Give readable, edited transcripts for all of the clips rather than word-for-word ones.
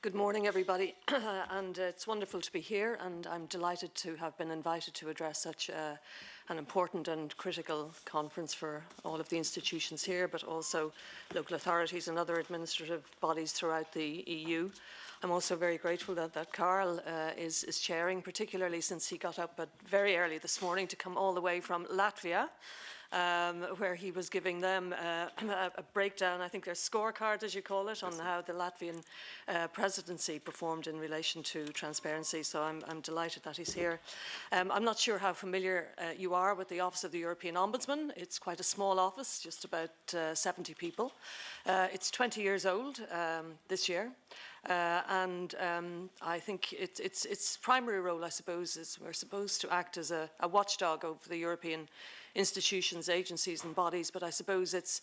Good morning, everybody, and it's wonderful to be here, and I'm delighted to have been invited to address such an important and critical conference for all of the institutions here, but also local authorities and other administrative bodies throughout the EU. I'm also very grateful that Carl is chairing, particularly since he got up very early this morning to come all the way from Latvia, where he was giving them a breakdown, I think their scorecard, as you call it, on how the Latvian presidency performed in relation to transparency. So I'm delighted that he's here. I'm not sure how familiar you are with the Office of the European Ombudsman. It's quite a small office, just about 70 people. It's 20 years old this year. And I think its primary role, I suppose, is we're supposed to act as a watchdog over the European institutions, agencies and bodies, but I suppose its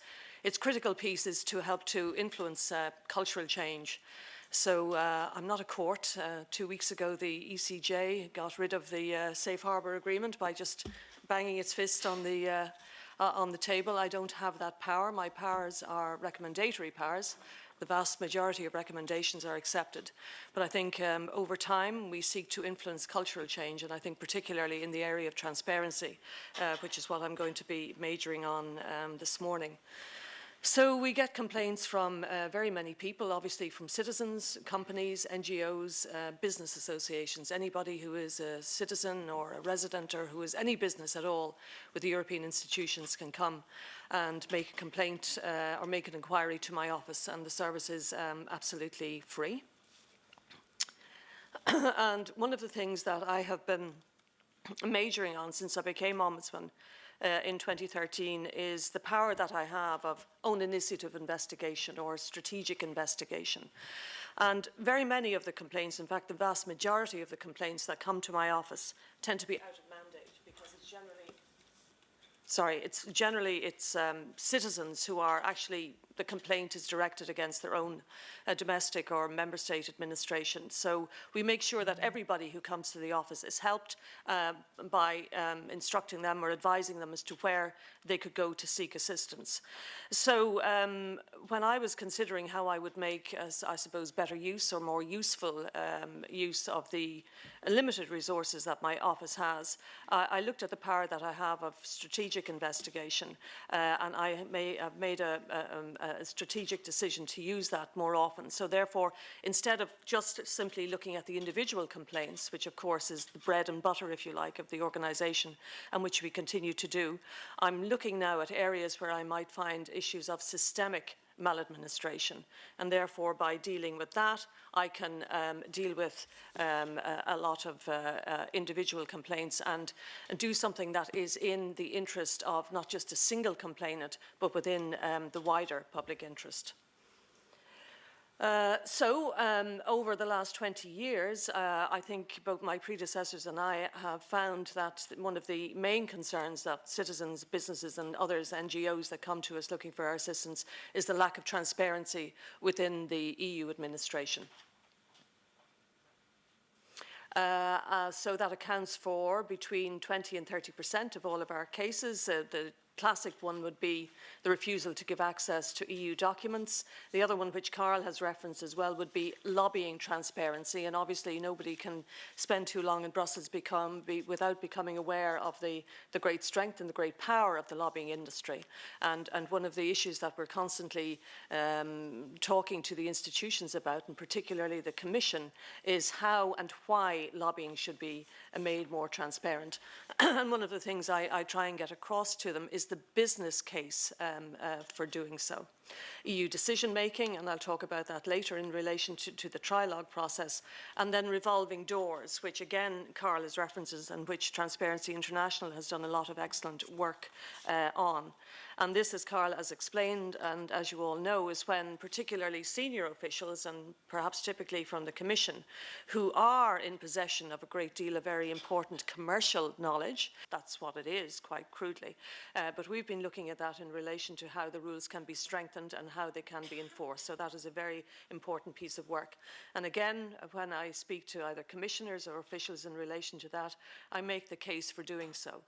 critical piece is to help to influence cultural change. So I'm not a court. 2 weeks ago, the ECJ got rid of the Safe Harbour Agreement by just banging its fist on the table. I don't have that power. My powers are recommendatory powers. The vast majority of recommendations are accepted. But I think over time we seek to influence cultural change, and I think particularly in the area of transparency, which is what I'm going to be majoring on this morning. So we get complaints from very many people, obviously from citizens, companies, NGOs, business associations. Anybody who is a citizen or a resident or who has any business at all with the European institutions can come and make a complaint or make an inquiry to my office, and the service is absolutely free. And one of the things that I have been majoring on since I became Ombudsman in 2013 is the power that I have of own initiative investigation or strategic investigation. And very many of the complaints, in fact the vast majority of the complaints that come to my office, tend to be out of mandate, because it's generally citizens who are actually, the complaint is directed against their own domestic or member state administration. So we make sure that everybody who comes to the office is helped by instructing them or advising them as to where they could go to seek assistance. So when I was considering how I would make, I suppose, better use or more useful use of the limited resources that my office has, I looked at the power that I have of strategic investigation, and I have made a strategic decision to use that more often. So therefore, instead of just simply looking at the individual complaints, which of course is the bread and butter, if you like, of the organisation, and which we continue to do, I'm looking now at areas where I might find issues of systemic maladministration, and therefore by dealing with that I can deal with a lot of individual complaints and do something that is in the interest of not just a single complainant but within the wider public interest. Over the last 20 years, I think both my predecessors and I have found that one of the main concerns that citizens, businesses and others, NGOs that come to us looking for our assistance, is the lack of transparency within the EU administration. So that accounts for between 20 and 30% of all of our cases. The classic one would be the refusal to give access to EU documents. The other one, which Carl has referenced as well, would be lobbying transparency. And obviously nobody can spend too long in Brussels without becoming aware of the great strength and the great power of the lobbying industry. And one of the issues that we're constantly talking to the institutions about, and particularly the Commission, is how and why lobbying should be made more transparent. And one of the things I try and get across to them is the business case for doing so. EU decision-making, and I'll talk about that later in relation to the trilogue process, and then revolving doors, which again Carl has references and which Transparency International has done a lot of excellent work on. And this, as Carl has explained, and as you all know, is when particularly senior officials, and perhaps typically from the Commission, who are in possession of a great deal of very important commercial knowledge, that's what it is, quite crudely, but we've been looking at that in relation to how the rules can be strengthened and how they can be enforced. So that is a very important piece of work. And again, when I speak to either commissioners or officials in relation to that, I make the case for doing so,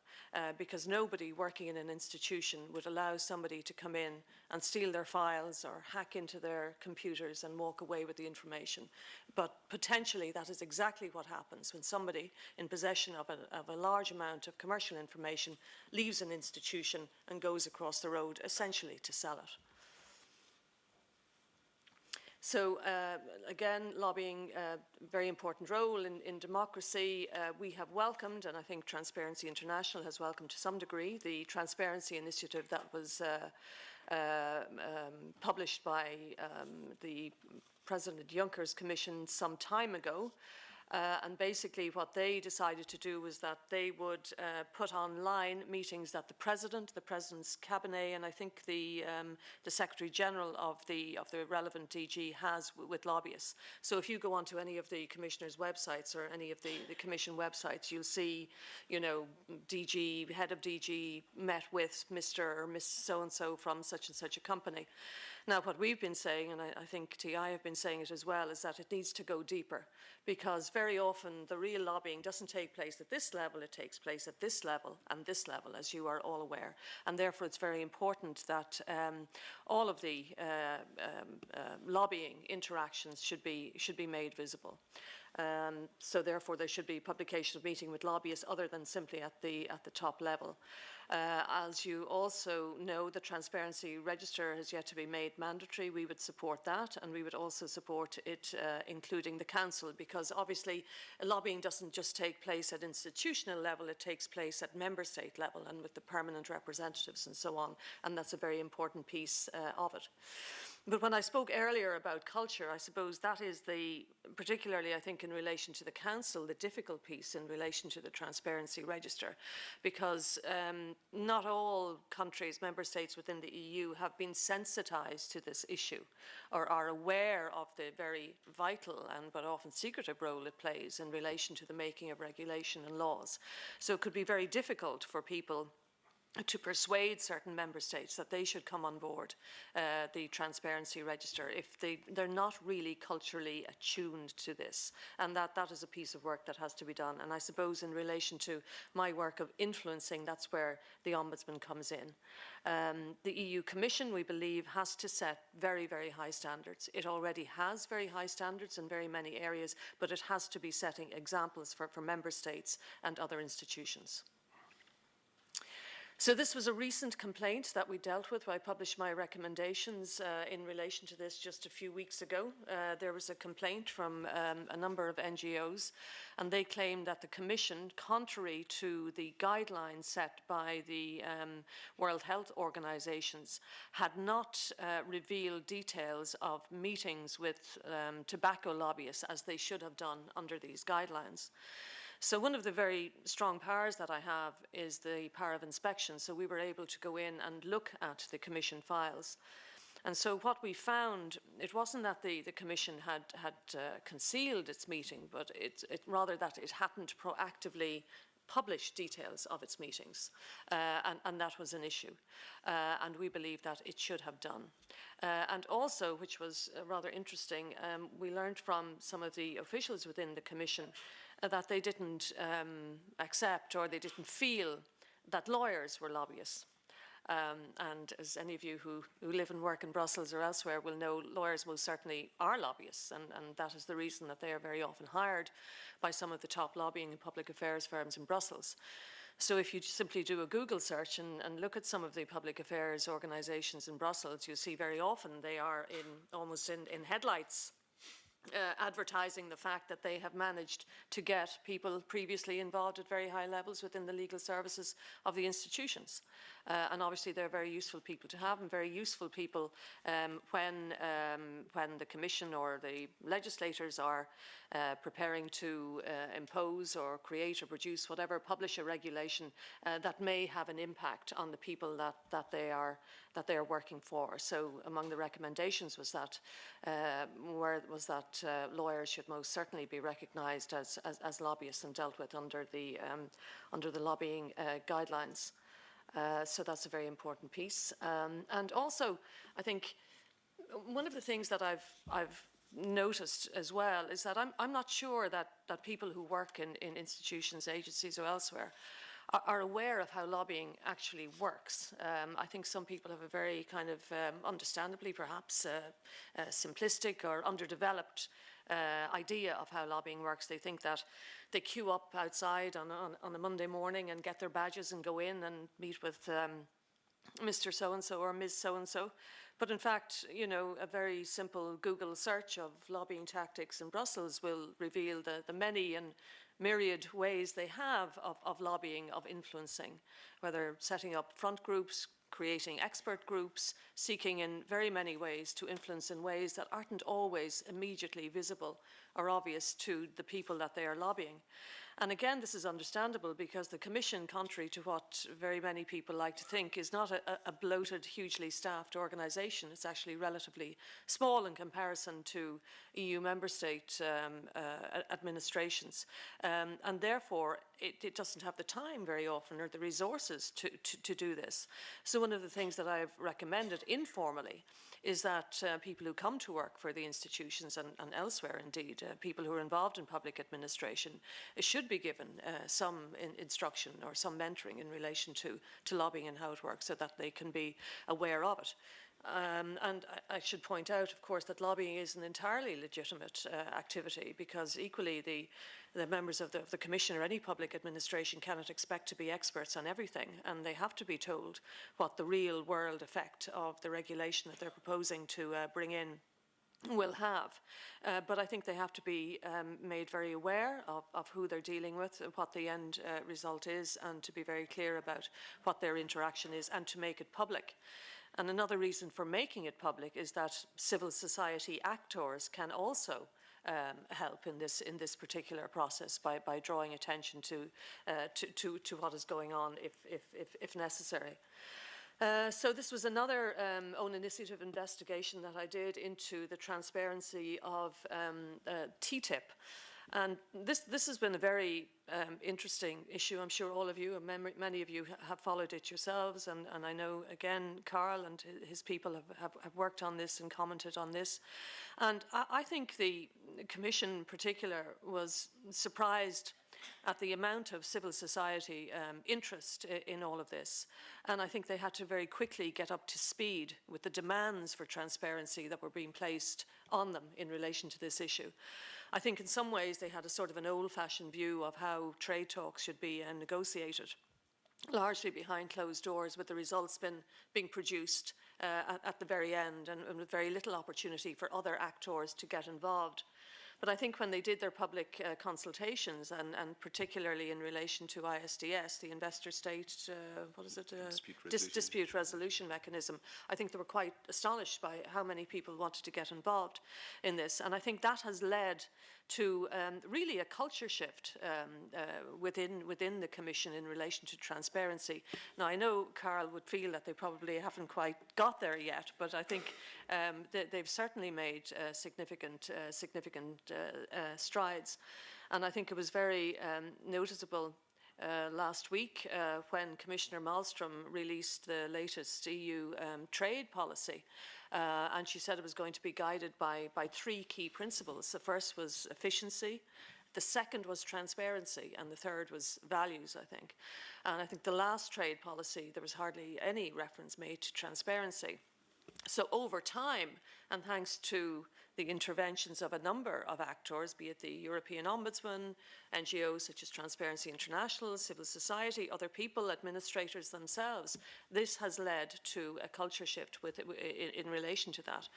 because nobody working in an institution would allow allow somebody to come in and steal their files or hack into their computers and walk away with the information. But potentially that is exactly what happens when somebody in possession of a large amount of commercial information leaves an institution and goes across the road essentially to sell it. So again, lobbying, very important role in democracy. We have welcomed, and I think Transparency International has welcomed to some degree, the transparency initiative that was published by the President Juncker's Commission some time ago. And basically what they decided to do was that they would put online meetings that the President's cabinet, and I think the Secretary General of the relevant DG has with lobbyists. So if you go onto any of the Commissioner's websites or any of the Commission websites, you'll see, you know, DG, head of DG met with Mr. or Miss so-and-so from such and such a company. Now, what we've been saying, and I think TI have been saying it as well, is that it needs to go deeper, because very often the real lobbying doesn't take place at this level, it takes place at this level and this level, as you are all aware. And therefore it's very important that all of the lobbying interactions should be made visible. So therefore there should be publication of meeting with lobbyists other than simply at the top level. As you also know, the Transparency Register has yet to be made mandatory. We would support that, and we would also support it including the Council, because obviously lobbying doesn't just take place at institutional level, it takes place at member state level and with the permanent representatives and so on, and that's a very important piece of it. But when I spoke earlier about culture, I suppose that is particularly I think in relation to the Council, the difficult piece in relation to the Transparency Register, because not all countries, member states within the EU have been sensitised to this issue or are aware of the very vital and but often secretive role it plays in relation to the making of regulation and laws. So it could be very difficult for people to persuade certain member states that they should come on board the Transparency Register if they're not really culturally attuned to this. And that is a piece of work that has to be done. And I suppose in relation to my work of influencing, that's where the Ombudsman comes in. The EU Commission, we believe, has to set very, very high standards. It already has very high standards in very many areas, but it has to be setting examples for member states and other institutions. So this was a recent complaint that we dealt with. I published my recommendations in relation to this just a few weeks ago. There was a complaint from a number of NGOs, and they claimed that the Commission, contrary to the guidelines set by the World Health Organizations, had not revealed details of meetings with tobacco lobbyists as they should have done under these guidelines. So one of the very strong powers that I have is the power of inspection. So we were able to go in and look at the Commission files. And so what we found, it wasn't that the Commission had concealed its meeting, but rather that it hadn't proactively published details of its meetings, and that was an issue. And we believe that it should have done. And also, which was rather interesting, we learned from some of the officials within the Commission that they didn't accept or they didn't feel that lawyers were lobbyists. And as any of you who live and work in Brussels or elsewhere will know, lawyers most certainly are lobbyists, and that is the reason that they are very often hired by some of the top lobbying and public affairs firms in Brussels. So if you simply do a Google search and look at some of the public affairs organisations in Brussels, you'll see very often they are almost in headlights, advertising the fact that they have managed to get people previously involved at very high levels within the legal services of the institutions. And obviously they're very useful people to have, and very useful people when the Commission or the legislators are preparing to impose or create or produce whatever, publish a regulation that may have an impact on the people that they are working for. So among the recommendations was that lawyers should most certainly be recognised as lobbyists and dealt with under the lobbying guidelines. So that's a very important piece. And also, I think one of the things that I've noticed as well is that I'm not sure that people who work in institutions, agencies or elsewhere are aware of how lobbying actually works. I think some people have a very kind of, understandably perhaps, simplistic or underdeveloped idea of how lobbying works. They think that they queue up outside on a Monday morning and get their badges and go in and meet with Mr. So-and-so or Ms. So-and-so. But in fact, you know, a very simple Google search of lobbying tactics in Brussels will reveal the many and myriad ways they have of lobbying, of influencing, whether setting up front groups, creating expert groups, seeking in very many ways to influence in ways that aren't always immediately visible or obvious to the people that they are lobbying. And again, this is understandable because the Commission, contrary to what very many people like to think, is not a bloated, hugely staffed organisation. It's actually relatively small in comparison to EU member state administrations. And therefore, it doesn't have the time very often or the resources to do this. So one of the things that I've recommended informally is that people who come to work for the institutions and elsewhere indeed, people who are involved in public administration, should be given some instruction or some mentoring in relation to lobbying and how it works so that they can be aware of it. And I should point out, of course, that lobbying is an entirely legitimate activity because equally the members of the Commission or any public administration cannot expect to be experts on everything, and they have to be told what the real world effect of the regulation that they're proposing to bring in will have. But I think they have to be made very aware of who they're dealing with, what the end result is, and to be very clear about what their interaction is and to make it public. And another reason for making it public is that civil society actors can also help in this particular process by drawing attention to what is going on if necessary. So this was another own initiative investigation that I did into the transparency of TTIP. And this has been a very interesting issue. I'm sure all of you, and many of you have followed it yourselves. And I know, again, Carl and his people have worked on this and commented on this. And I think the Commission in particular was surprised at the amount of civil society interest in all of this. And I think they had to very quickly get up to speed with the demands for transparency that were being placed on them in relation to this issue. I think in some ways they had a sort of an old-fashioned view of how trade talks should be negotiated, largely behind closed doors, with the results being produced at the very end and with very little opportunity for other actors to get involved. But I think when they did their public consultations, and particularly in relation to ISDS, the investor state, dispute resolution mechanism, I think they were quite astonished by how many people wanted to get involved in this. And I think that has led to really a culture shift within the Commission in relation to transparency. Now, I know Carl would feel that they probably haven't quite got there yet, but I think they've certainly made significant strides. And I think it was very noticeable last week when Commissioner Malmström released the latest EU trade policy. And she said it was going to be guided by three key principles. The first was efficiency, the second was transparency, and the third was values, I think. And I think the last trade policy, there was hardly any reference made to transparency. So over time, and thanks to the interventions of a number of actors, be it the European Ombudsman, NGOs such as Transparency International, civil society, other people, administrators themselves, this has led to a culture shift in relation to that.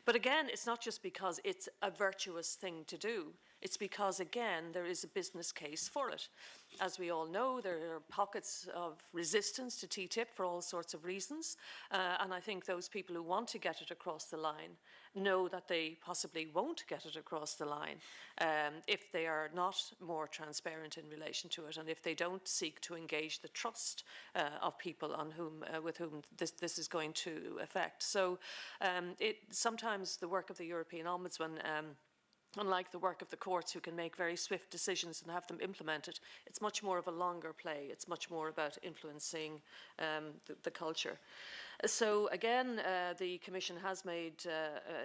But again, it's not just because it's a virtuous thing to do. It's because, again, there is a business case for it. As we all know, there are pockets of resistance to TTIP for all sorts of reasons. And I think those people who want to get it across the line know that they possibly won't get it across the line if they are not more transparent in relation to it and if they don't seek to engage the trust of people with whom this is going to affect. So sometimes the work of the European Ombudsman, unlike the work of the courts who can make very swift decisions and have them implemented, it's much more of a longer play. It's much more about influencing the culture. So again, the Commission has made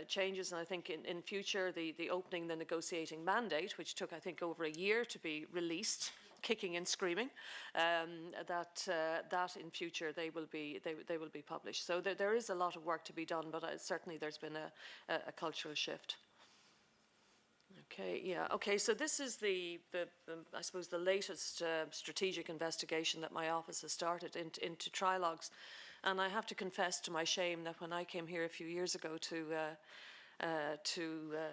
changes, and I think in future the opening the negotiating mandate, which took I think over a year to be released kicking and screaming, that in future they will be published. So there is a lot of work to be done, but certainly there's been a cultural shift. Okay, yeah. Okay, so this is the I suppose the latest strategic investigation that my office has started into trilogues, and I have to confess to my shame that when I came here a few years ago to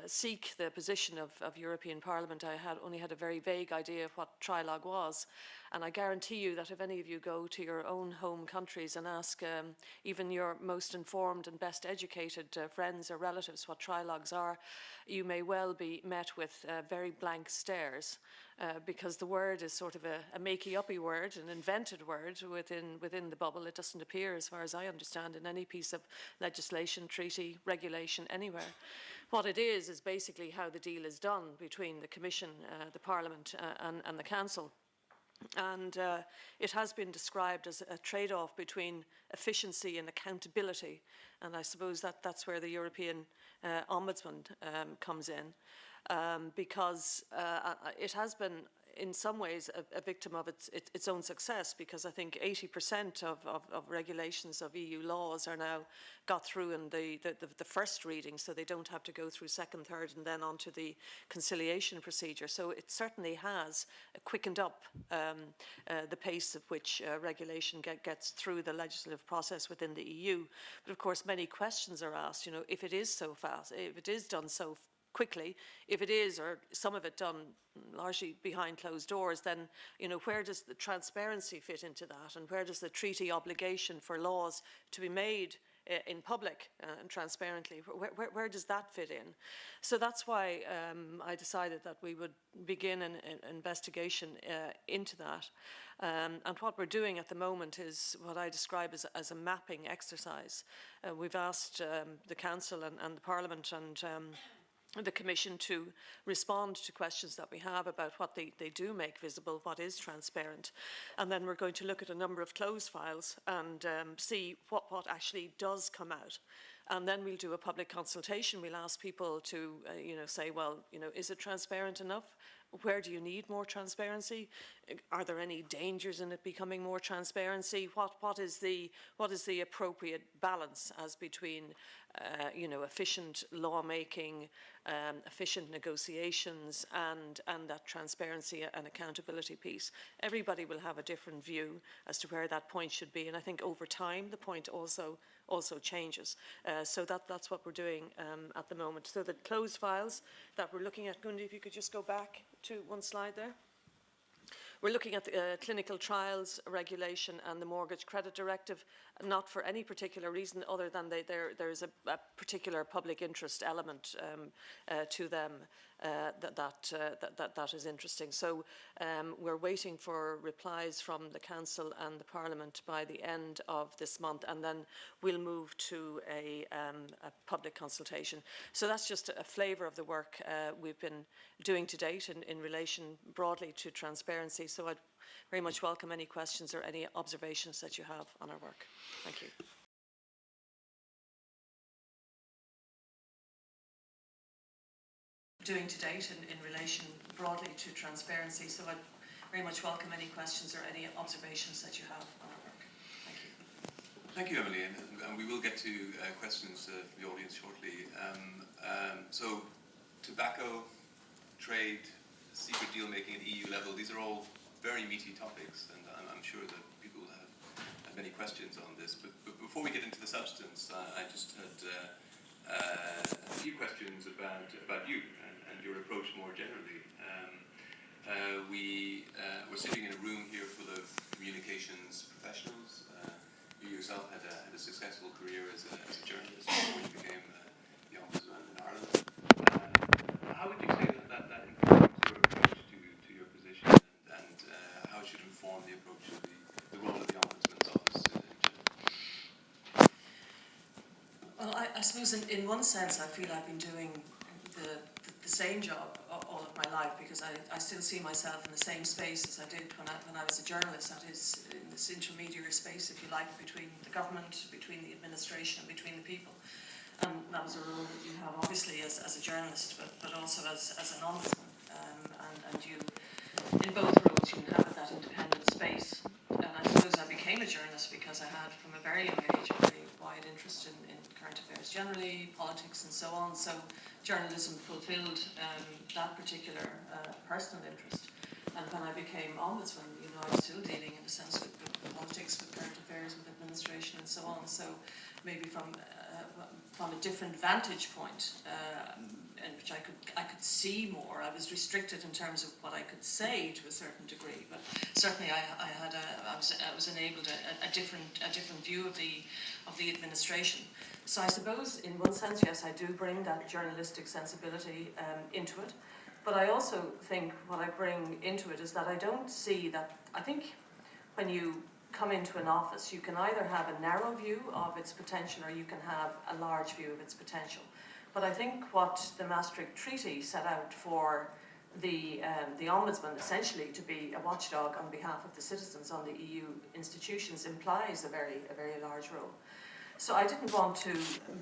seek the position of European Parliament, I only had a very vague idea of what trilogue was. And I guarantee you that if any of you go to your own home countries and ask even your most informed and best educated friends or relatives what trilogues are, you may well be met with very blank stares. Because the word is sort of a makey-uppy word, an invented word within the bubble. It doesn't appear, as far as I understand, in any piece of legislation, treaty, regulation, anywhere. What it is basically how the deal is done between the Commission, the Parliament and the Council. And it has been described as a trade-off between efficiency and accountability. And I suppose that's where the European Ombudsman comes in. Because it has been, in some ways, a victim of its own success, because I think 80% of regulations of EU laws are now got through in the first reading, so they don't have to go through second, third, and then on to the conciliation procedure. So it certainly has quickened up the pace at which regulation gets through the legislative process within the EU. But of course, many questions are asked, if it is so fast, if it is done so quickly, if it is, or some of it done largely behind closed doors, then where does the transparency fit into that, and where does the treaty obligation for laws to be made in public and transparently, where does that fit in? So that's why I decided that we would begin an investigation into that. And what we're doing at the moment is what I describe as a mapping exercise. We've asked the Council and the Parliament and the Commission to respond to questions that we have about what they do make visible, what is transparent. And then we're going to look at a number of closed files and see what actually does come out. And then we'll do a public consultation. We'll ask people to, say, well, is it transparent enough? Where do you need more transparency? Are there any dangers in it becoming more transparency? What is the appropriate balance as between efficient lawmaking, efficient negotiations, and that transparency and accountability piece? Everybody will have a different view as to where that point should be, and I think over time the point also changes. So that's what we're doing at the moment. So the closed files that we're looking at, Gundi, if you could just go back to one slide there. We're looking at the clinical trials regulation and the mortgage credit directive, not for any particular reason other than there is a particular public interest element to them that is interesting. So we're waiting for replies from the Council and the Parliament by the end of this month, and then we'll move to a public consultation. So that's just a flavour of the work we've been doing to date in relation broadly to transparency. So I'd very much welcome any questions or any observations that you have on our work. Thank you. Doing to date in relation broadly to transparency. So I'd very much welcome any questions or any observations that you have on our work. Thank you. Thank you, Emily, and we will get to questions from the audience shortly. So tobacco, trade, secret deal making at EU level, these are all very meaty topics, and I'm sure that people have many questions on this. But before we get into the substance, I just had a few questions about you and your approach more generally. We're sitting in a room here full of communications professionals. You yourself had a successful career as a journalist before you became the Ombudsman in Ireland. How would you say that informs your approach to your position, and how it should inform the approach to the role of the Ombudsman's office in general? Well, I suppose in one sense I feel I've been doing the same job all of my life, because I still see myself in the same space as I did when I was a journalist. That is, in this intermediary space, if you like, between the government, between the administration, and between the people. And that was a role that you have obviously as a journalist, but also as an ombudsman. And you, in both roles, to inhabit that independent space. And I suppose I became a journalist because I had, from a very young age, a very wide interest in current affairs generally, politics and so on. So journalism fulfilled that particular personal interest. And when I became Ombudsman, you know, I was still dealing in a sense with politics, with current affairs, with administration and so on. So maybe from a different vantage point, in which I could see more. I was restricted in terms of what I could say to a certain degree, but certainly I was enabled a different view of the administration. So I suppose in one sense, yes, I do bring that journalistic sensibility into it. But I also think what I bring into it is that I don't see that. I think when you come into an office, you can either have a narrow view of its potential or you can have a large view of its potential. But I think what the Maastricht Treaty set out for the Ombudsman essentially to be a watchdog on behalf of the citizens on the EU institutions implies a very large role. So I didn't want to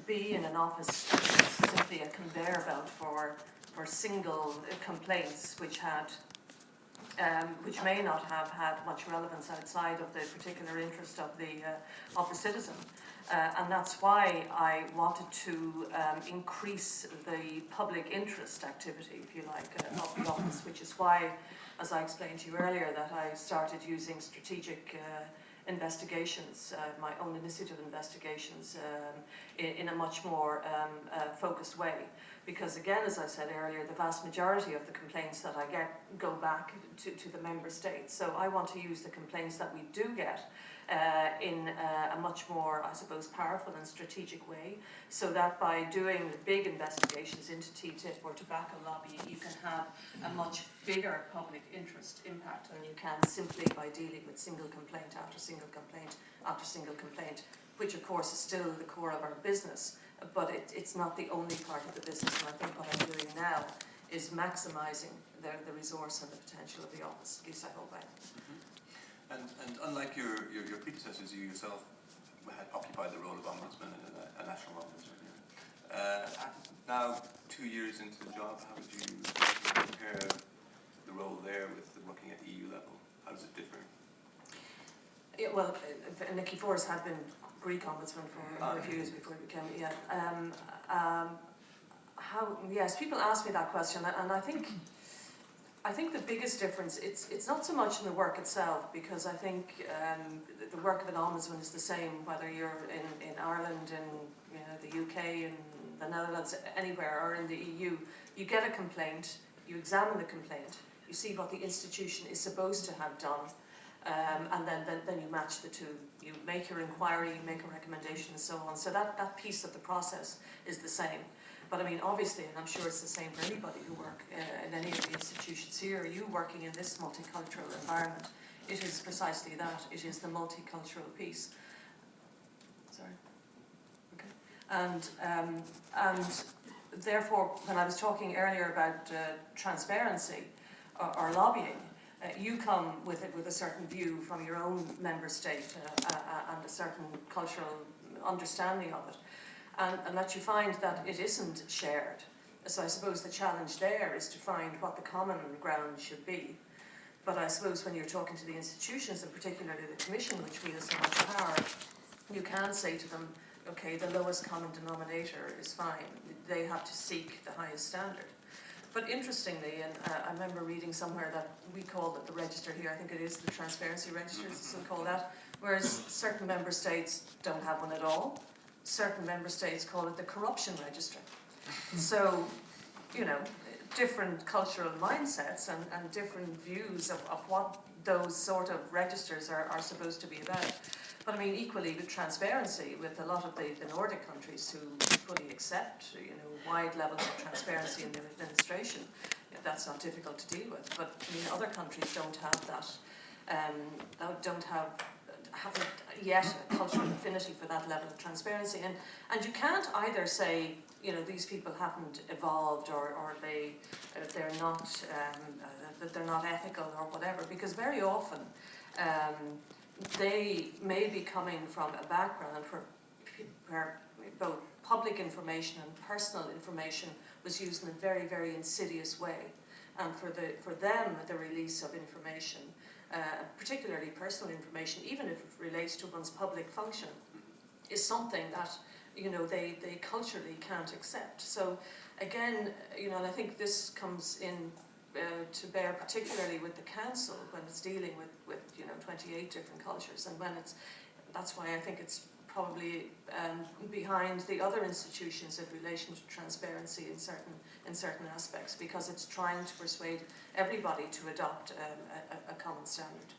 be in an office simply a conveyor belt for single complaints which may not have had much relevance outside of the particular interest of the citizen. And that's why I wanted to increase the public interest activity, if you like, of the office, which is why, as I explained to you earlier, that I started using strategic investigations, my own initiative investigations, in a much more focused way. Because again, as I said earlier, the vast majority of the complaints that I get go back to the member states. So I want to use the complaints that we do get in a much more, I suppose, powerful and strategic way, so that by doing the big investigations into TTIP or tobacco lobby, you can have a much bigger public interest impact than you can simply by dealing with single complaint after single complaint after single complaint, which of course is still the core of our business, but it's not the only part of the business. And I think what I'm doing now is maximising the resource and the potential of the office. At least I hope I am. And unlike your predecessors, you yourself had occupied the role of Ombudsman and a national Ombudsman. Now, 2 years into the job, how would you compare the role there with working at EU level? How does it differ? Yeah, well, Nicky Forrest had been Greek Ombudsman for a few years before he became, yes, people ask me that question, and I think the biggest difference, it's not so much in the work itself, because I think the work of an ombudsman is the same whether you're in Ireland, in the UK, in the Netherlands, anywhere, or in the EU. You get a complaint, you examine the complaint, you see what the institution is supposed to have done, and then you match the two. You make your inquiry, you make a recommendation, and so on. So that piece of the process is the same. But I mean, obviously, and I'm sure it's the same for anybody who work in any of the institutions here, you working in this multicultural environment, it is precisely that. It is the multicultural piece. Sorry. Okay. And therefore, when I was talking earlier about transparency or lobbying, you come with a certain view from your own member state and a certain cultural understanding of it. And that you find that it isn't shared. So I suppose the challenge there is to find what the common ground should be. But I suppose when you're talking to the institutions, and particularly the Commission, which wields so much power, you can say to them, okay, the lowest common denominator is fine. They have to seek the highest standard. But interestingly, and I remember reading somewhere that we call it the register here, I think it is the transparency register, it's still called that, whereas certain member states don't have one at all. Certain member states call it the corruption register. So, different cultural mindsets and different views of what those sort of registers are supposed to be about. But I mean, equally with transparency, with a lot of the Nordic countries who fully accept, wide levels of transparency in their administration, that's not difficult to deal with. But I mean, other countries don't have that, haven't yet a cultural affinity for that level of transparency, and you can't either say these people haven't evolved or they're not that they're not ethical or whatever, because very often they may be coming from a background where both public information and personal information was used in a very, very insidious way, and for them the release of information particularly personal information, even if it relates to one's public function, is something that, you know, they culturally can't accept. So again, you know, and I think this comes in to bear particularly with the council when it's dealing with you know, 28 different cultures, and when it's, that's why I think it's probably behind the other institutions in relation to transparency in certain aspects, because it's trying to persuade everybody to adopt a common standard.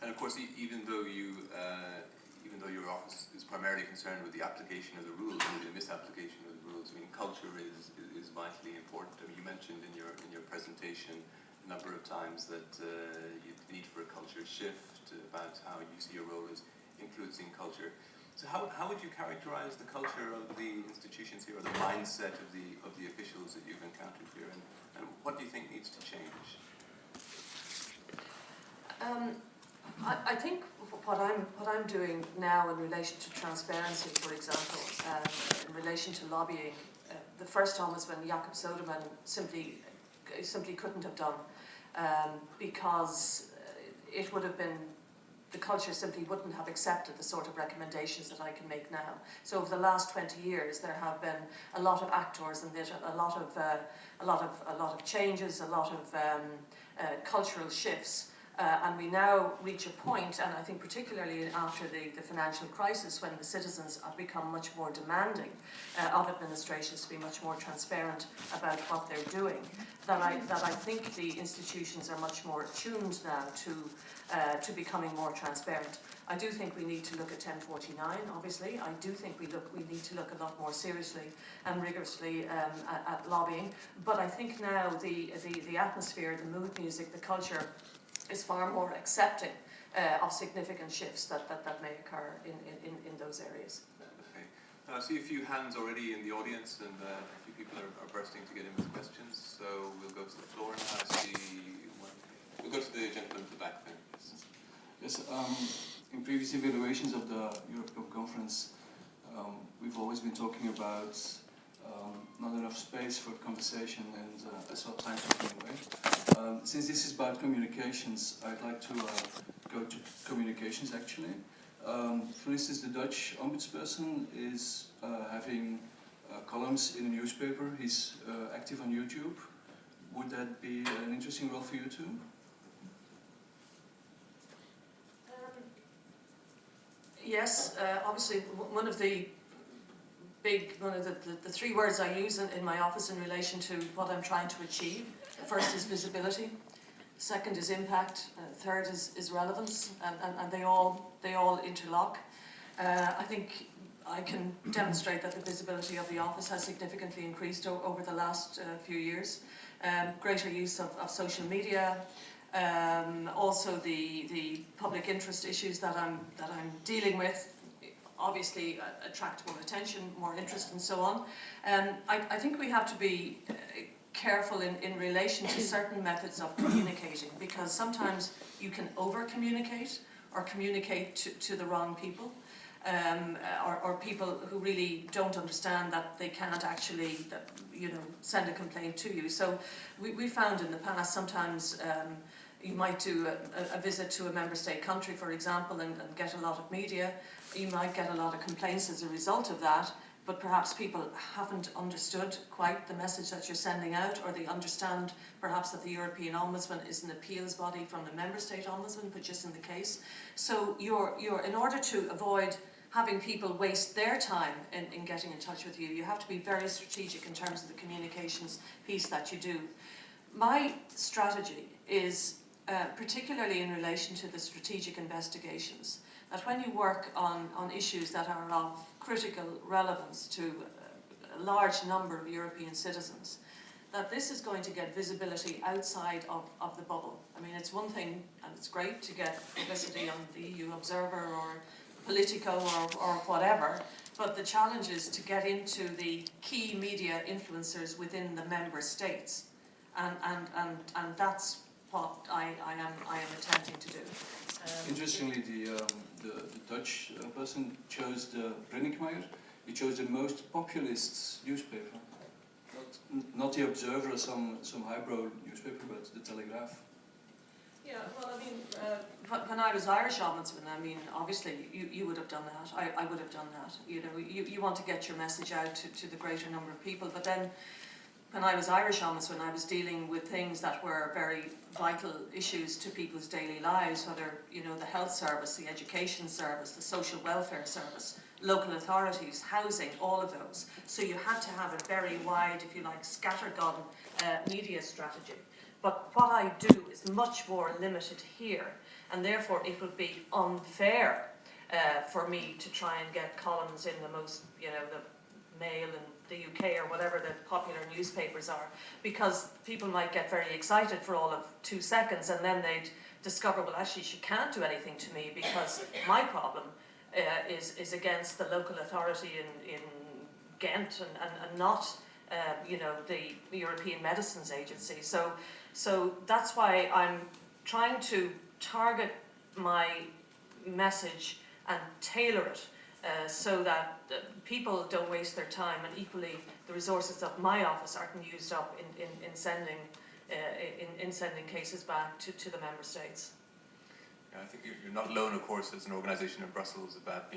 And of course, even though your office is primarily concerned with the application of the rules and the misapplication of the rules, I mean, culture is vitally important. I mean, you mentioned in your presentation a number of times that the need for a culture shift, about how you see your role as influencing culture. So how would you characterize the culture of the institutions here, or the mindset of the officials that you've encountered here, and what do you think needs to change? I think what I'm doing now in relation to transparency, for example, in relation to lobbying, the first Ombudsman, Jakob Soderman, simply couldn't have done, because it would have been, the culture simply wouldn't have accepted the sort of recommendations that I can make now. So over the last 20 years, there have been a lot of actors and a lot of changes, a lot of cultural shifts. And we now reach a point, and I think particularly after the financial crisis, when the citizens have become much more demanding of administrations to be much more transparent about what they're doing, that I think the institutions are much more attuned now to becoming more transparent. I do think we need to look at 1049, obviously. I do think we need to look a lot more seriously and rigorously at lobbying. But I think now the atmosphere, the mood music, the culture is far more accepting of significant shifts that may occur in those areas. Okay. I see a few hands already in the audience, and a few people are bursting to get in with questions. So we'll go to the floor now. I see one. We'll go to the gentleman at the back then. Yes, in previous evaluations of the European Conference, we've always been talking about not enough space for conversation and as well time taken away. Since this is about communications, I'd like to go to communications actually. For instance, the Dutch ombudsperson is having columns in a newspaper. He's active on YouTube. Would that be an interesting role for you too? Yes, obviously one of the three words I use in my office in relation to what I'm trying to achieve. First is visibility, second is impact, third is relevance, and they all interlock. I think I can demonstrate that the visibility of the office has significantly increased over the last few years. Greater use of social media, also the public interest issues that I'm dealing with obviously attract more attention, more interest, and so on. I think we have to be careful in relation to certain methods of communicating, because sometimes you can over-communicate or communicate to the wrong people, or people who really don't understand that they can't actually, send a complaint to you. So we found in the past sometimes you might do a visit to a member state country, for example, and get a lot of media. You might get a lot of complaints as a result of that, but perhaps people haven't understood quite the message that you're sending out, or they understand perhaps that the European Ombudsman is an appeals body from the member state ombudsman, which isn't the case. So you're in order to avoid having people waste their time in getting in touch with you, you have to be very strategic in terms of the communications piece that you do. My strategy is particularly in relation to the strategic investigations, that when you work on issues that are of critical relevance to a large number of European citizens, that this is going to get visibility outside of the bubble. I mean, it's one thing, and it's great to get publicity on the EU Observer or Politico or whatever, but the challenge is to get into the key media influencers within the member states, and that's what I am attempting to do. Interestingly, the Dutch person chose the Brenninkmeijer. He chose the most populist newspaper, not the Observer or some highbrow newspaper, but the Telegraaf. Yeah, well, I mean, when I was Irish Ombudsman, I mean, obviously you would have done that. I would have done that. You know, you want to get your message out to the greater number of people. But then, when I was Irish Ombudsman, I was dealing with things that were very vital issues to people's daily lives, whether, you know, the health service, the education service, the social welfare service, local authorities, housing, all of those. So you had to have a very wide, if you like, scattergun media strategy. But what I do is much more limited here, and therefore it would be unfair for me to try and get columns in the most, you know, the Mail in the UK or whatever the popular newspapers are, because people might get very excited for all of 2 seconds and then they'd discover, well, actually she can't do anything to me because my problem is against the local authority in Ghent and not you know, the European Medicines Agency. So that's why I'm trying to target my message and tailor it so that people don't waste their time, and equally the resources of my office aren't used up in sending cases back to the member states. Yeah, I think you're not alone, of course, as an organisation in Brussels about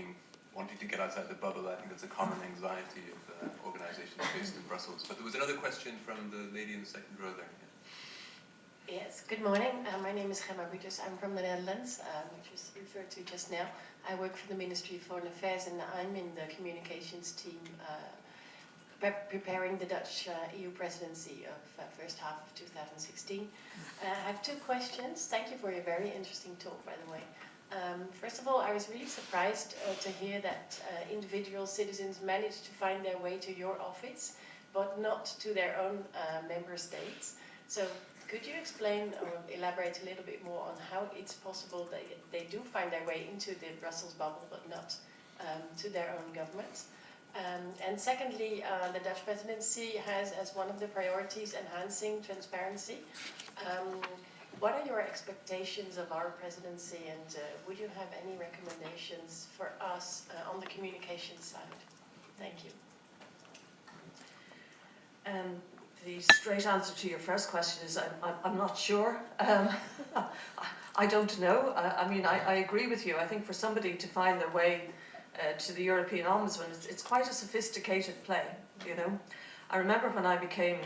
wanting to get outside the bubble. I think that's a common anxiety of organisations based in Brussels. But there was another question from the lady in the second row there. Yeah. Yes, good morning. My name is Gemma Butters. I'm from the Netherlands, which was referred to just now. I work for the Ministry of Foreign Affairs, and I'm in the communications team preparing the Dutch EU presidency of first half of 2016. I have two questions. Thank you for your very interesting talk, by the way. First of all, I was really surprised to hear that individual citizens managed to find their way to your office, but not to their own member states. So could you explain or elaborate a little bit more on how it's possible that they do find their way into the Brussels bubble, but not to their own governments? And secondly, the Dutch presidency has as one of the priorities enhancing transparency. What are your expectations of our presidency, and would you have any recommendations for us on the communication side? Thank you. The straight answer to your first question is I'm not sure. I don't know. I mean, I agree with you. I think for somebody to find their way to the European Ombudsman, it's quite a sophisticated play, you know. I remember when I became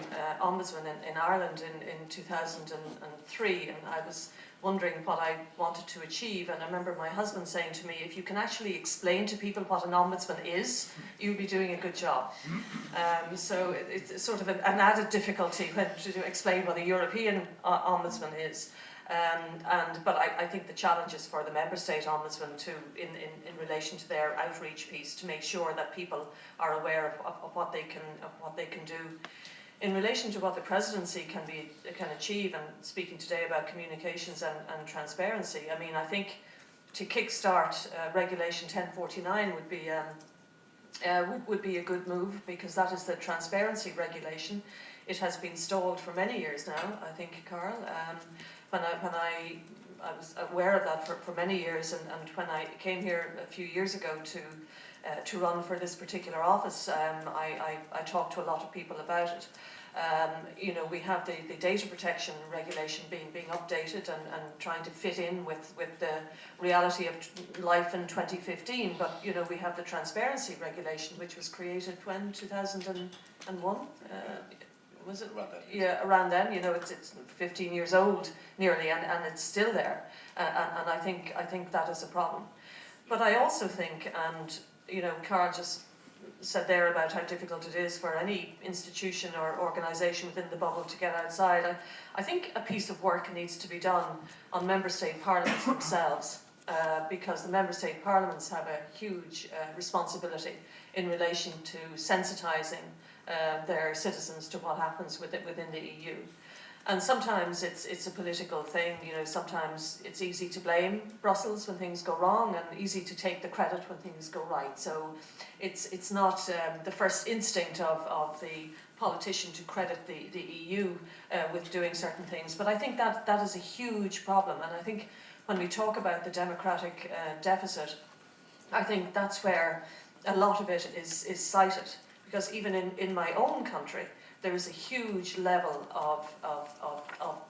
Ombudsman in Ireland in 2003, and I was wondering what I wanted to achieve, and I remember my husband saying to me, if you can actually explain to people what an Ombudsman is, you'll be doing a good job. So it's sort of an added difficulty when to explain what a European Ombudsman is. But I think the challenge is for the member state ombudsman to, in relation to their outreach piece, to make sure that people are aware of what they can do. In relation to what the presidency can achieve, and speaking today about communications and transparency, I mean, I think to kickstart Regulation 1049 would be a good move, because that is the transparency regulation. It has been stalled for many years now, I think, Carl. When I was aware of that for many years, and when I came here a few years ago to run for this particular office, I talked to a lot of people about it. You know, we have the data protection regulation being updated and trying to fit in with the reality of life in 2015. But you know, we have the transparency regulation, which was created when 2001. Was it? Around that. Yeah, around then. You know, it's 15 years old nearly, and it's still there. And I think that is a problem. But I also think, and you know, Carl just said there about how difficult it is for any institution or organisation within the bubble to get outside. I think a piece of work needs to be done on member state parliaments themselves, because the member state parliaments have a huge responsibility in relation to sensitising their citizens to what happens within the EU. And sometimes it's a political thing, you know, sometimes it's easy to blame Brussels when things go wrong and easy to take the credit when things go right. So it's not the first instinct of the politician to credit the EU with doing certain things. But I think that is a huge problem, and I think when we talk about the democratic deficit, I think that's where a lot of it is cited. Because even in my own country, there is a huge level of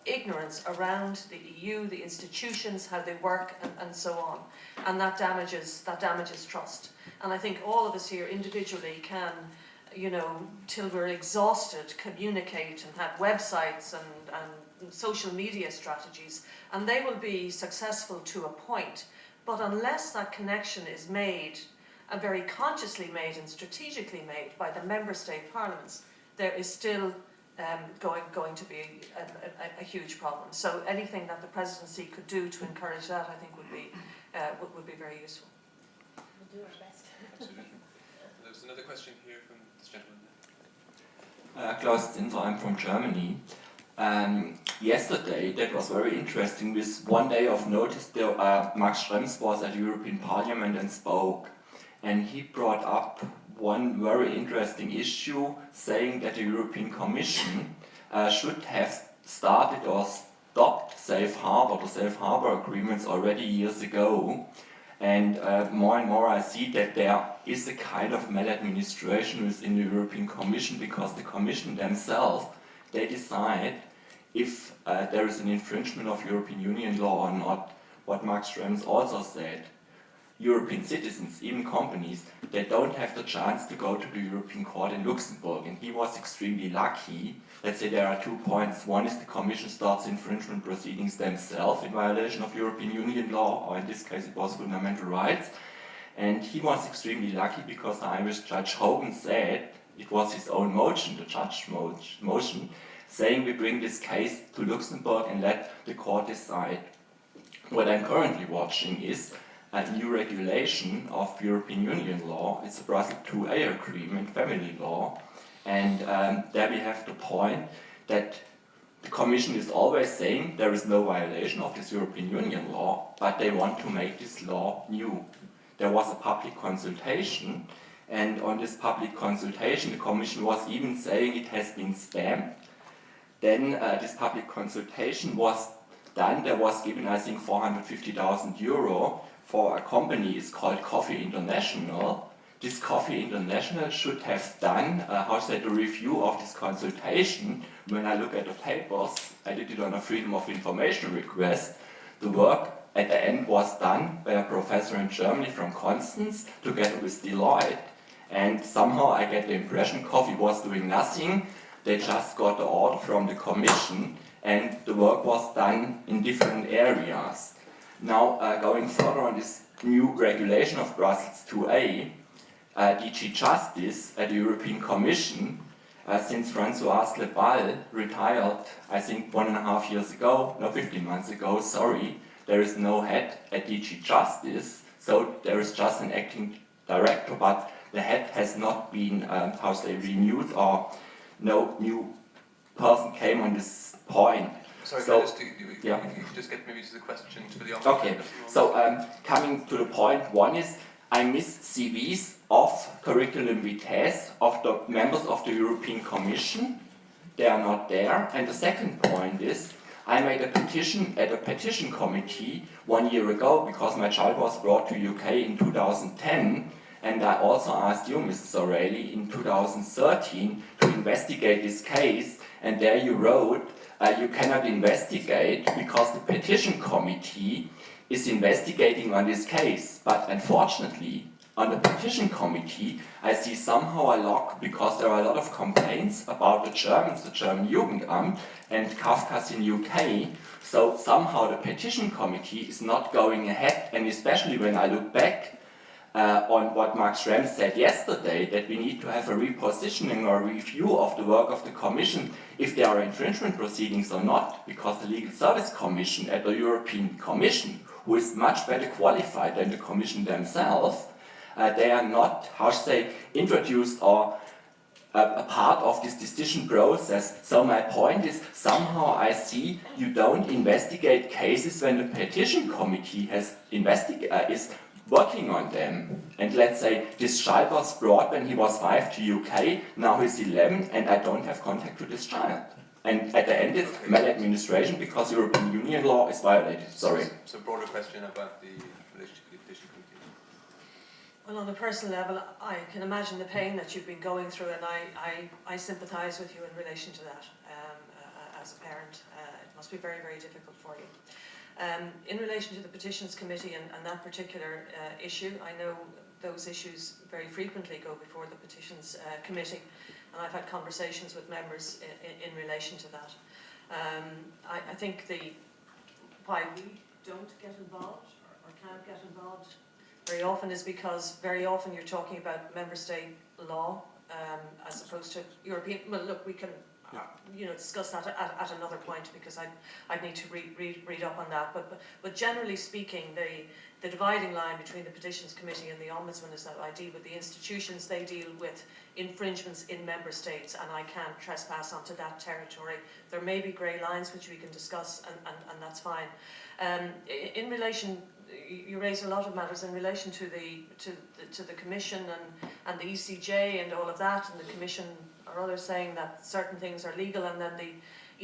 ignorance around the EU, the institutions, how they work, and so on. And that damages trust. And I think all of us here individually can, you know, till we're exhausted, communicate and have websites and social media strategies, and they will be successful to a point. But unless that connection is made, and very consciously made and strategically made by the member state parliaments, there is still going to be a huge problem. So anything that the presidency could do to encourage that, I think, would be very useful. We'll do our best. Absolutely. There's another question here from this gentleman. Klaus Zinser, I'm from Germany. Yesterday, that was very interesting. With 1 day of notice, Max Schrems was at the European Parliament and spoke. And he brought up one very interesting issue, saying that the European Commission should have started or stopped the safe harbor agreements already years ago. And more I see that there is a kind of maladministration within the European Commission, because the Commission themselves, they decide if there is an infringement of European Union law or not. What Max Schrems also said, European citizens, even companies, they don't have the chance to go to the European Court in Luxembourg. And he was extremely lucky. Let's say there are 2 points. One is the Commission starts infringement proceedings themselves in violation of European Union law, or in this case it was fundamental rights. And he was extremely lucky because the Irish Judge Hogan said, it was his own motion, the judge motion, saying we bring this case to Luxembourg and let the court decide. What I'm currently watching is a new regulation of European Union law. It's a Brussels IIa agreement, family law, and there we have the point that the Commission is always saying there is no violation of this European Union law, but they want to make this law new. There was a public consultation, and on this public consultation the Commission was even saying it has been spammed. Then this public consultation was done. There was given, I think, 450,000 euro for a company. It's called Coffee International. This Coffee International should have done, the review of this consultation. When I look at the papers, I did it on a Freedom of Information request. The work at the end was done by a professor in Germany from Constance, together with Deloitte. And somehow I get the impression Coffee was doing nothing. They just got the order from the Commission, and the work was done in different areas. Now, going further on this new regulation of Brussels IIa, DG Justice at the European Commission, since Françoise Le Bal retired, I think 1.5 years ago, no, 15 months ago, sorry, there is no head at DG Justice, so there is just an acting director, but the head has not been, renewed, or no new person came on this point. Sorry, so, you just get maybe to the question to the Ombudsman. Okay, so coming to the point, one is I miss CVs of curriculum vitae of the members of the European Commission. They are not there. And the second point is I made a petition at a petition committee 1 year ago because my child was brought to UK in 2010. And I also asked you, Mrs. O'Reilly, in 2013 to investigate this case. And there you wrote, you cannot investigate because the petition committee is investigating on this case. But unfortunately, on the petition committee, I see somehow a lock because there are a lot of complaints about the Germans, the German Jugendamt and Kafkas in UK. So somehow the petition committee is not going ahead, and especially when I look back on what Max Schrems said yesterday, that we need to have a repositioning or review of the work of the Commission, if there are infringement proceedings or not, because the Legal Service Commission at the European Commission, who is much better qualified than the Commission themselves, they are not, introduced or a part of this decision process. So my point is, somehow I see you don't investigate cases when the petition committee is working on them. And let's say this child was brought when he was 5 to UK, now he's 11, and I don't have contact with this child. And at the end it's maladministration because European Union law is violated. Sorry. So broader question about the relationship with the petition committee. Well, on a personal level, I can imagine the pain that you've been going through, and I sympathise with you in relation to that. As a parent, it must be very, very difficult for you. In relation to the Petitions Committee and that particular issue, I know those issues very frequently go before the Petitions Committee, and I've had conversations with members in relation to that. I think why we don't get involved or can't get involved very often is because very often you're talking about member state law as opposed to European. Well, look, we can discuss that at another point, because I'd need to read up on that. But generally speaking, the dividing line between the Petitions Committee and the Ombudsman is that I deal with the institutions, they deal with infringements in member states, and I can't trespass onto that territory. There may be grey lines which we can discuss, and that's fine. In relation, you raise a lot of matters in relation to the Commission and the ECJ and all of that, and the Commission or others saying that certain things are legal, and then the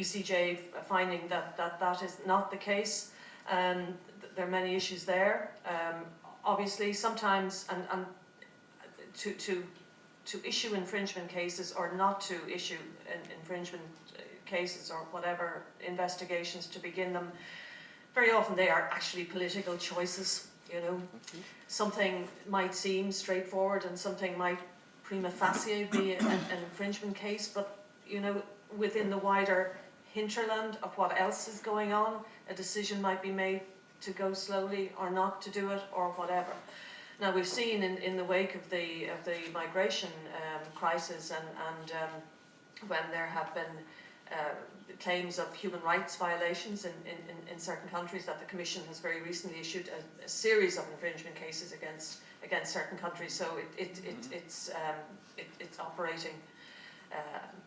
ECJ finding that is not the case. There are many issues there. Obviously, sometimes and to issue infringement cases or not to issue infringement cases or whatever investigations to begin them, very often they are actually political choices. Something might seem straightforward and something might prima facie be an infringement case, but within the wider hinterland of what else is going on, a decision might be made to go slowly or not to do it or whatever. Now, we've seen in the wake of the migration crisis and when there have been claims of human rights violations in certain countries, that the Commission has very recently issued a series of infringement cases against certain countries. So it's operating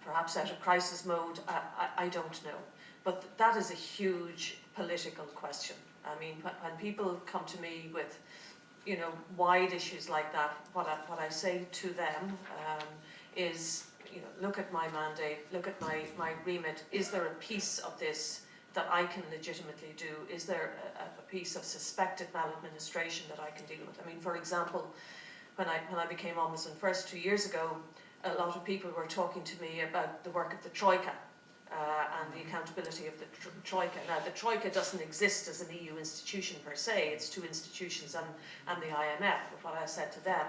perhaps out of crisis mode. I don't know, but that is a huge political question. I mean, when people come to me with wide issues like that, what I say to them is, look at my mandate, look at my remit. Is there a piece of this that I can legitimately do? Is there a piece of suspected maladministration that I can deal with? I mean, for example, when I became Ombudsman first 2 years ago, a lot of people were talking to me about the work of the troika and the accountability of the troika. Now, the troika doesn't exist as an EU institution per se. It's two institutions and the IMF. But what I said to them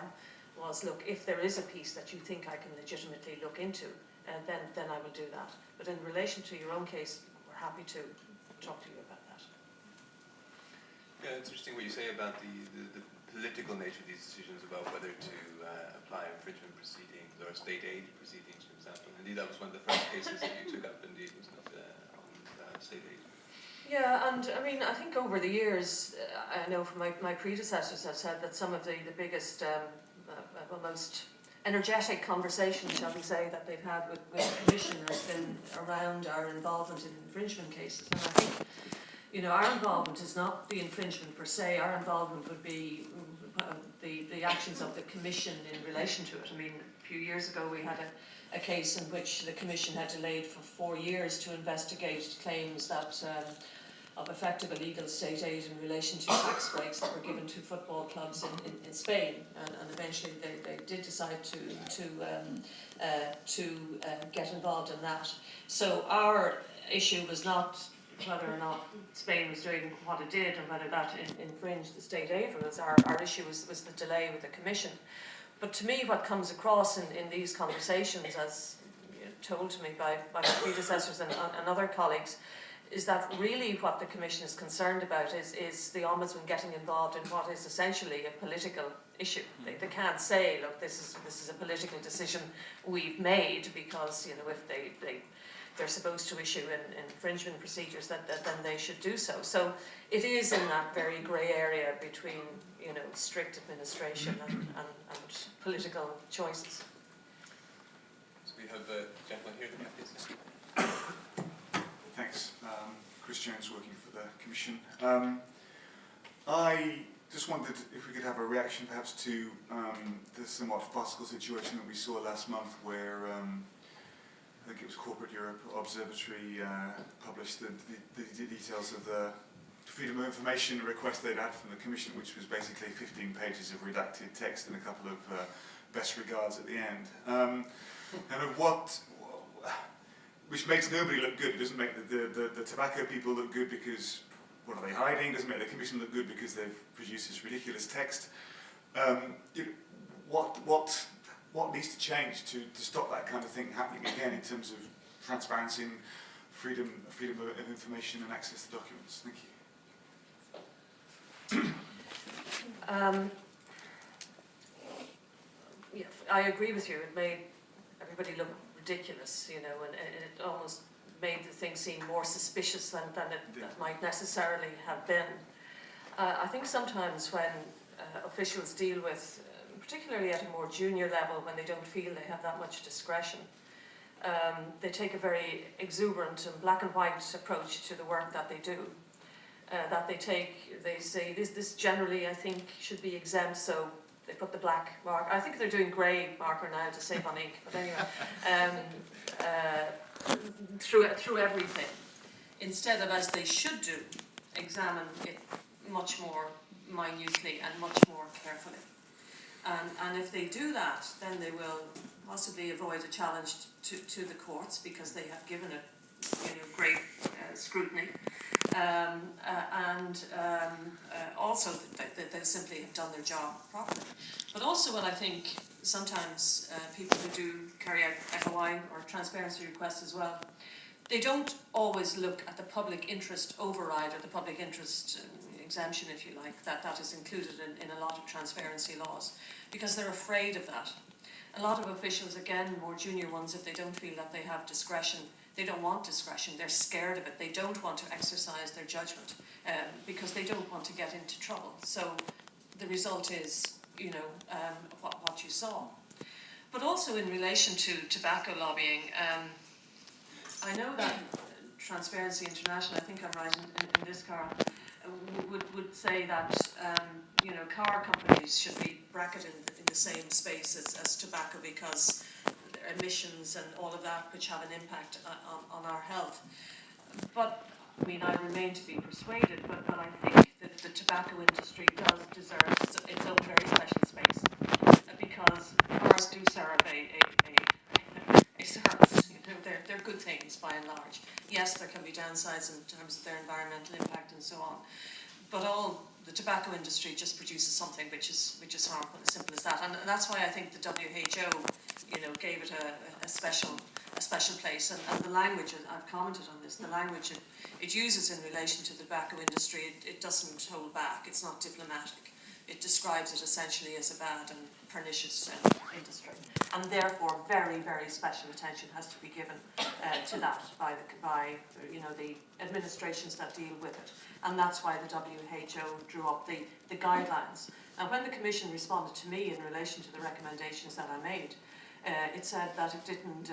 was, look, if there is a piece that you think I can legitimately look into, then I will do that. But in relation to your own case, we're happy to talk to you about that. Yeah, it's interesting what you say about the political nature of these decisions about whether to apply infringement proceedings or state aid proceedings, for example. Indeed, that was one of the first cases that you took up, indeed, wasn't it, on state aid? Yeah, and I mean, I think over the years, I know from my predecessors have said that some of the biggest, most energetic conversations, shall we say, that they've had with the Commission has been around our involvement in infringement cases. And I think, our involvement is not the infringement per se. Our involvement would be the actions of the Commission in relation to it. I mean, a few years ago we had a case in which the Commission had delayed for 4 years to investigate claims that of effective illegal state aid in relation to tax breaks that were given to football clubs in Spain, and eventually they did decide to get involved in that. So our issue was not whether or not Spain was doing what it did and whether that infringed the state aid rules. Our issue was the delay with the Commission. But to me, what comes across in these conversations, as told to me by my predecessors and other colleagues, is that really what the Commission is concerned about is the Ombudsman getting involved in what is essentially a political issue. They can't say, look, this is a political decision we've made, because if they're supposed to issue infringement procedures, then they should do so. So it is in that very grey area between strict administration and political choices. So we have a gentleman here, please. Thanks. Chris Jones, working for the Commission. I just wondered if we could have a reaction perhaps to the somewhat farcical situation that we saw last month, where I think it was Corporate Europe Observatory published the details of the freedom of information request they'd had from the Commission, which was basically 15 pages of redacted text and a couple of best regards at the end. And of which makes nobody look good. It doesn't make the tobacco people look good because, what are they hiding? It doesn't make the Commission look good because they've produced this ridiculous text. What needs to change to stop that kind of thing happening again in terms of transparency and freedom of information and access to documents? Thank you. Yeah, I agree with you. It made everybody look ridiculous, you know, and it almost made the thing seem more suspicious than it might necessarily have been. I think sometimes when officials deal with, particularly at a more junior level, when they don't feel they have that much discretion, they take a very exuberant and black and white approach to the work that they do. They say, this generally, I think, should be exempt, so they put the black mark. I think they're doing grey marker now to save on ink, but anyway, through everything, instead of, as they should do, examine it much more minutely and much more carefully. And if they do that, then they will possibly avoid a challenge to the courts, because they have given it, you know, great scrutiny. Also that they simply have done their job properly. But also what I think sometimes people who do carry out FOI or transparency requests as well, they don't always look at the public interest override or the public interest exemption, if you like, that is included in a lot of transparency laws, because they're afraid of that. A lot of officials, again, more junior ones, if they don't feel that they have discretion, they don't want discretion, they're scared of it, they don't want to exercise their judgment because they don't want to get into trouble. So the result is, you know, what you saw. But also in relation to tobacco lobbying, I know that Transparency International, I think I'm right in this, Carl, would say that you know, car companies should be bracketed in the same space as tobacco, because emissions and all of that, which have an impact on our health. But I mean, I remain to be persuaded, but I think that the tobacco industry does deserve its own very special space, because cars do serve a service. You know, they're good things by and large. Yes, there can be downsides in terms of their environmental impact and so on, but the tobacco industry just produces something which is harmful, as simple as that. And that's why I think the WHO, you know, gave it a special place. And the language, I've commented on this, the language it uses in relation to the tobacco industry, it doesn't hold back. It's not diplomatic. It describes it essentially as a bad and pernicious industry, and therefore very, very special attention has to be given to that by you know, the administrations that deal with it. And that's why the WHO drew up the guidelines. Now, when the Commission responded to me in relation to the recommendations that I made, it said that it didn't,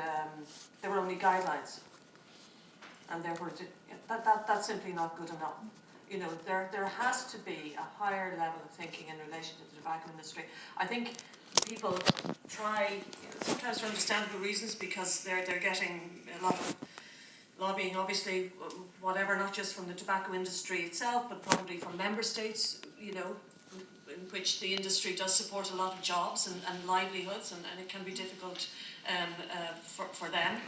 there were only guidelines, and therefore that's simply not good enough. You know, there has to be a higher level of thinking in relation to the tobacco industry. I think people try, you know, sometimes for understandable reasons, because they're getting a lot of lobbying, obviously, whatever, not just from the tobacco industry itself, but probably from member states, you know, in which the industry does support a lot of jobs and livelihoods, and it can be difficult for them.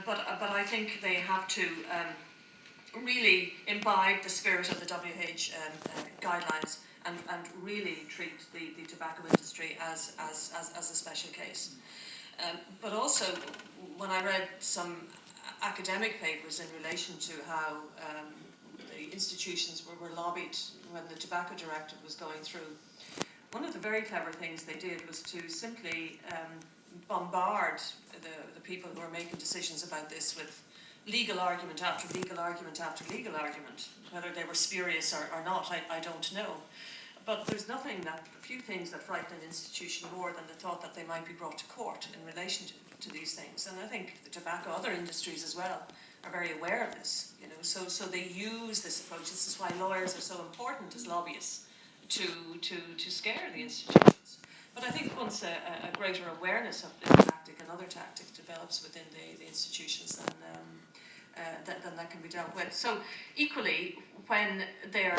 But I think they have to really imbibe the spirit of the WH guidelines and really treat the tobacco industry as a special case. But also, when I read some academic papers in relation to how the institutions were lobbied when the tobacco directive was going through, one of the very clever things they did was to simply bombard the people who are making decisions about this with legal argument after legal argument after legal argument. Whether they were spurious or not, I don't know. But there's few things that frighten an institution more than the thought that they might be brought to court in relation to these things. And I think the tobacco, other industries as well, are very aware of this. You know, so they use this approach. This is why lawyers are so important as lobbyists, to scare the institutions. But I think once a greater awareness of this tactic and other tactics develops within the institutions, then then that can be dealt with. So equally, when they're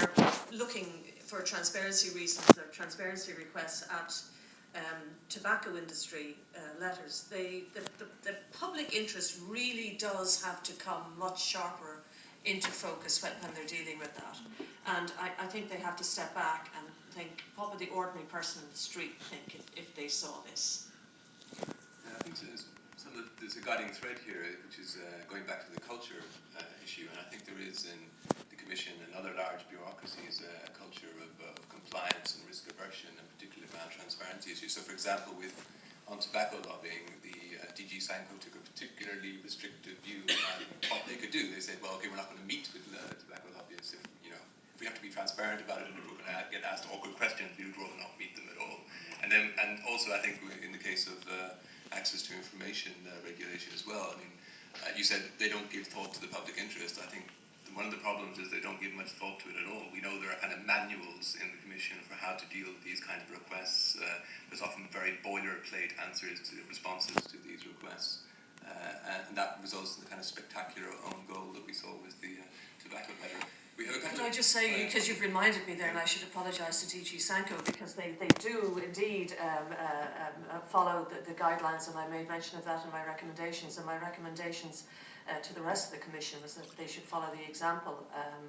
looking for transparency reasons or transparency requests at tobacco industry letters, the public interest really does have to come much sharper into focus when they're dealing with that. And I think they have to step back and think, what would the ordinary person in the street think if they saw this? I think there's a guiding thread here, which is going back to the culture issue, and I think there is in the Commission and other large bureaucracies a culture of compliance and risk aversion, and particularly around transparency issues. So, for example, on tobacco lobbying, the DG Sanko took a particularly restrictive view on what they could do. They said, well, okay, we're not going to meet with tobacco lobbyists if we have to be transparent about it, and if we're going to get asked awkward questions, we would rather not meet them at all. And also, I think in the case of access to information regulation as well. I mean, you said they don't give thought to the public interest. I think one of the problems is they don't give much thought to it at all. We know there are kind of manuals in the Commission for how to deal with these kind of requests. There's often very boilerplate answers to responses to these requests. And that results in the kind of spectacular own goal that we saw with the tobacco letter. Could I just say, because you've reminded me there, and I should apologise to DG Sanko, because they do indeed follow the guidelines, and I made mention of that in my recommendations. And my recommendations to the rest of the Commission was that they should follow the example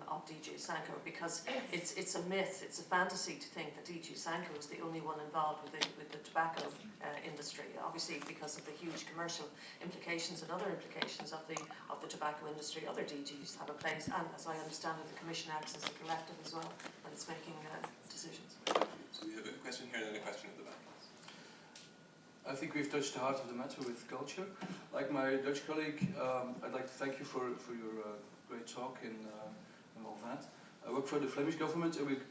of DG Sanko, because it's a myth, it's a fantasy to think that DG Sanko is the only one involved with the tobacco industry. Obviously, because of the huge commercial implications and other implications of the tobacco industry, other DGs have a place, and as I understand it, the Commission acts as a collective as well, and it's making decisions. So we have a question here and then a question at the back. I think we've touched the heart of the matter with culture. Like my Dutch colleague, I'd like to thank you for your great talk and all that. I work for the Flemish government, and we're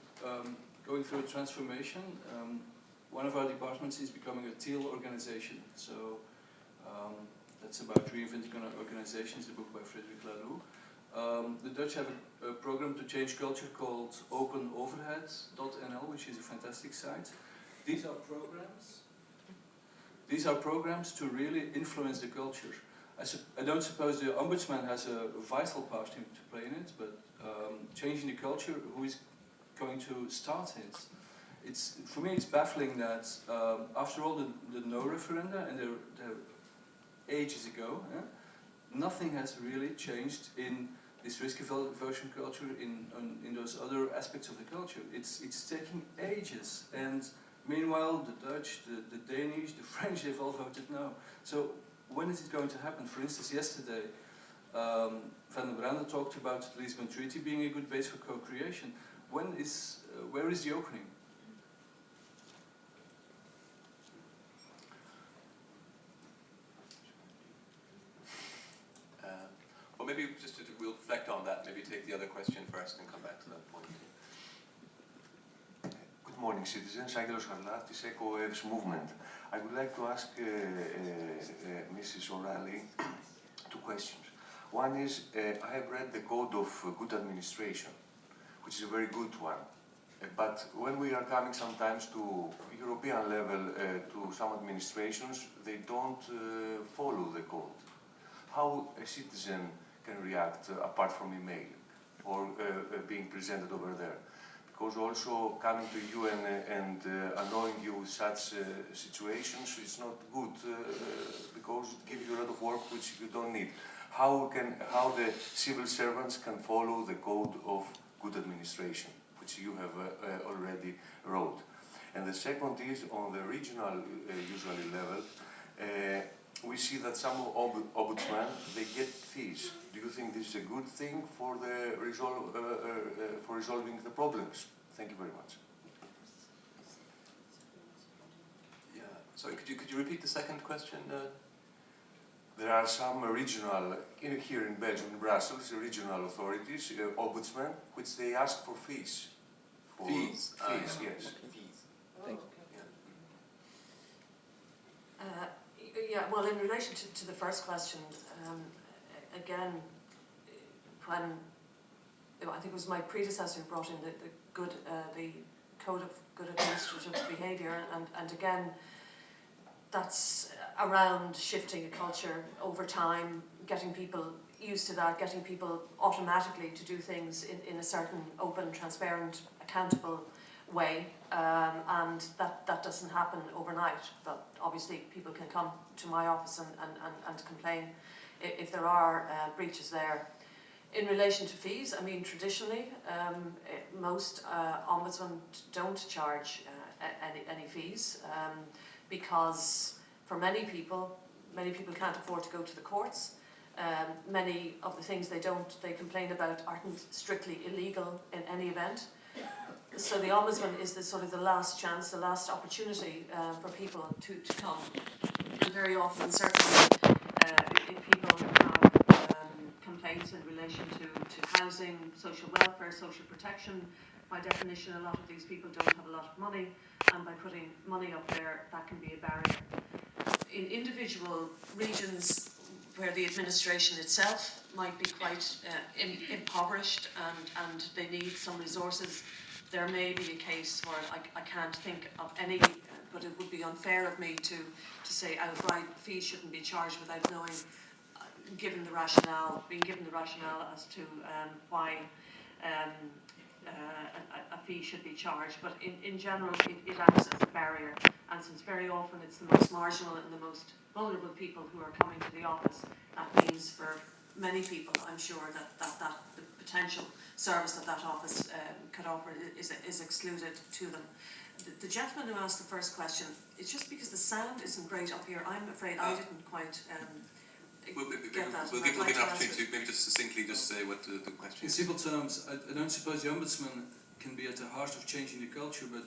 going through a transformation. One of our departments is becoming a teal organization. So that's about reinventing organizations, the book by Frederic Laloux. The Dutch have a program to change culture called openoverhead.nl, which is a fantastic site. These are programs to really influence the culture. I don't suppose the Ombudsman has a vital part to play in it, but changing the culture, who is going to start it? For me, it's baffling that after all the no referenda, and they're ages ago, nothing has really changed in this risk aversion culture, in those other aspects of the culture. It's taking ages, and meanwhile, the Dutch, the Danish, the French, they've all voted no. So when is it going to happen? For instance, yesterday, Van der Brande talked about the Lisbon Treaty being a good base for co-creation. Where is the opening? Well, maybe we'll reflect on that, maybe take the other question first and come back to that point. Good morning, citizens. Angelos Harlatis, EcoWaves Movement. I would like to ask Mrs. O'Reilly two questions. One is, I have read the Code of Good Administration, which is a very good one. But when we are coming sometimes to European level, to some administrations, they don't follow the code. How a citizen can react apart from email or being presented over there? Because also coming to you and annoying you with such situations is not good because it gives you a lot of work which you don't need. How the civil servants can follow the code of good administration, which you have already wrote. And the second is on the regional usually level. We see that some ombudsmen, they get fees. Do you think this is a good thing for resolving the problems? Thank you very much. Yeah. Sorry, could you repeat the second question? There are some regional, here in Belgium, in Brussels, regional authorities, ombudsmen, which they ask for fees. Fees? Fees, yes. Fees. Thank yeah, well, in relation to the first question, again, when I think it was my predecessor who brought in the Code of Good Administrative Behaviour, and again, that's around shifting a culture over time, getting people used to that, getting people automatically to do things in a certain open, transparent, accountable way, and that doesn't happen overnight. But obviously people can come to my office and complain if there are breaches there. In relation to fees, I mean, traditionally, most ombudsmen don't charge any fees because for many people can't afford to go to the courts. Many of the things they complain about aren't strictly illegal in any event. So the Ombudsman is sort of the last chance, the last opportunity for people to come. And very often, certainly, if people have complaints in relation to housing, social welfare, social protection, by definition a lot of these people don't have a lot of money, and by putting money up there, that can be a barrier. In individual regions where the administration itself might be quite impoverished and they need some resources, there may be a case where I can't think of any, but it would be unfair of me to say outright fees shouldn't be charged without knowing, being given the rationale as to why a fee should be charged. But in general, it acts as a barrier, and since very often it's the most marginal and the most vulnerable people who are coming to the office, that means for many people, I'm sure, that the potential service that office could offer is excluded to them. The gentleman who asked the first question, it's just because the sound isn't great up here, I'm afraid I didn't quite get that. We'll give an opportunity to maybe just succinctly just say what the question In is. simple terms, I don't suppose the Ombudsman can be at the heart of changing the culture, but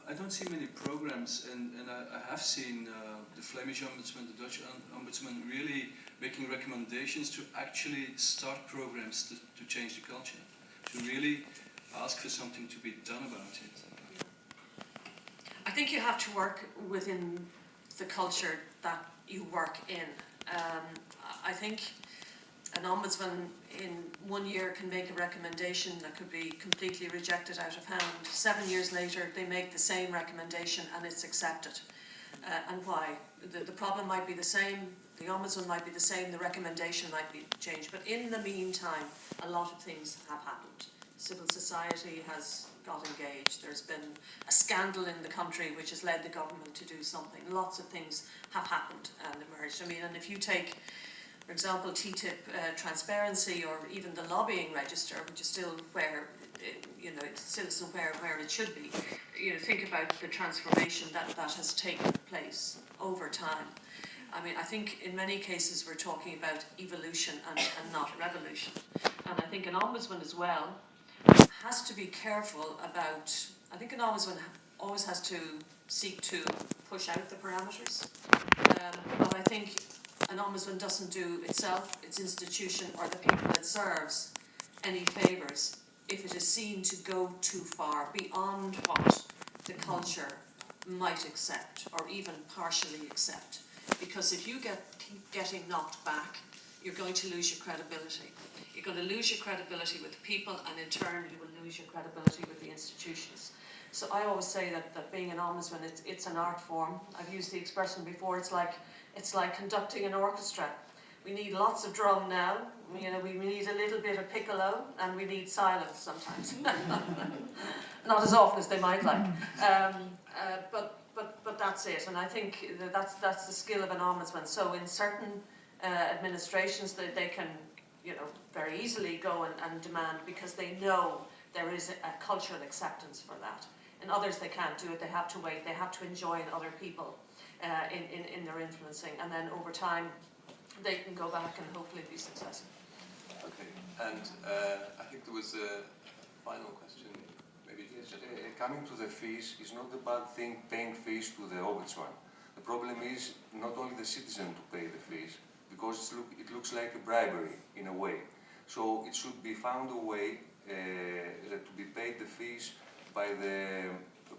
I don't see many programs, and I have seen the Flemish Ombudsman, the Dutch Ombudsman really making recommendations to actually start programs to change the culture, to really ask for something to be done about it. I think you have to work within the culture that you work in. I think an ombudsman in 1 year can make a recommendation that could be completely rejected out of hand. 7 years later, they make the same recommendation and it's accepted. And why? The problem might be the same, the ombudsman might be the same, the recommendation might be changed. But in the meantime, a lot of things have happened. Civil society has got engaged. There's been a scandal in the country which has led the government to do something. Lots of things have happened and emerged. I mean, and if you take, for example, TTIP transparency, or even the lobbying register, which is still where, it's still where it should be. Think about the transformation that has taken place over time. I mean, I think in many cases we're talking about evolution and not revolution. And I think an ombudsman as well has to be careful about, I think an ombudsman always has to seek to push out the parameters. But I think an ombudsman doesn't do itself, its institution, or the people it serves any favours if it is seen to go too far beyond what the culture might accept or even partially accept. Because if you keep getting knocked back, you're going to lose your credibility. You're going to lose your credibility with the people, and in turn you will lose your credibility with the institutions. So I always say that being an ombudsman, it's an art form. I've used the expression before, it's like conducting an orchestra. We need lots of drum now, we need a little bit of piccolo, and we need silence sometimes. Not as often as they might like. But that's it, and I think that's the skill of an ombudsman. So in certain administrations, they can very easily go and demand, because they know there is a cultural acceptance for that. In others they can't do it, they have to wait, they have to enjoin other people in their influencing, and then over time they can go back and hopefully be successful. Okay, and I think there was a final question. Yes, coming to the fees is not a bad thing, paying fees to the Ombudsman. The problem is not only the citizen to pay the fees, because it looks like a bribery in a way. So it should be found a way to be paid the fees by the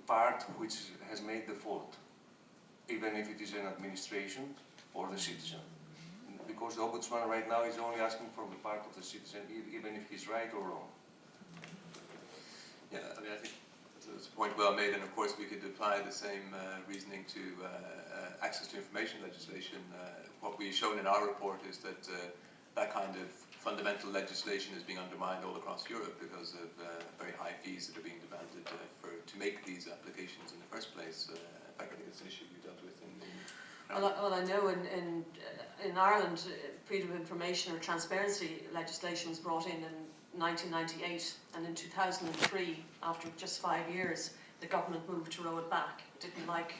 part which has made the fault, even if it is an administration or the citizen. Because the Ombudsman right now is only asking from the part of the citizen, even if he's right or wrong. Yeah, I mean, I think that's a point well made, and of course we could apply the same reasoning to access to information legislation. What we've shown in our report is that that kind of fundamental legislation is being undermined all across Europe because of very high fees that are being demanded to make these applications in the first place. In fact, I think it's an issue you dealt with in well, I know in Ireland, freedom of information or transparency legislation was brought in 1998, and in 2003, after just 5 years, the government moved to roll it back. Didn't like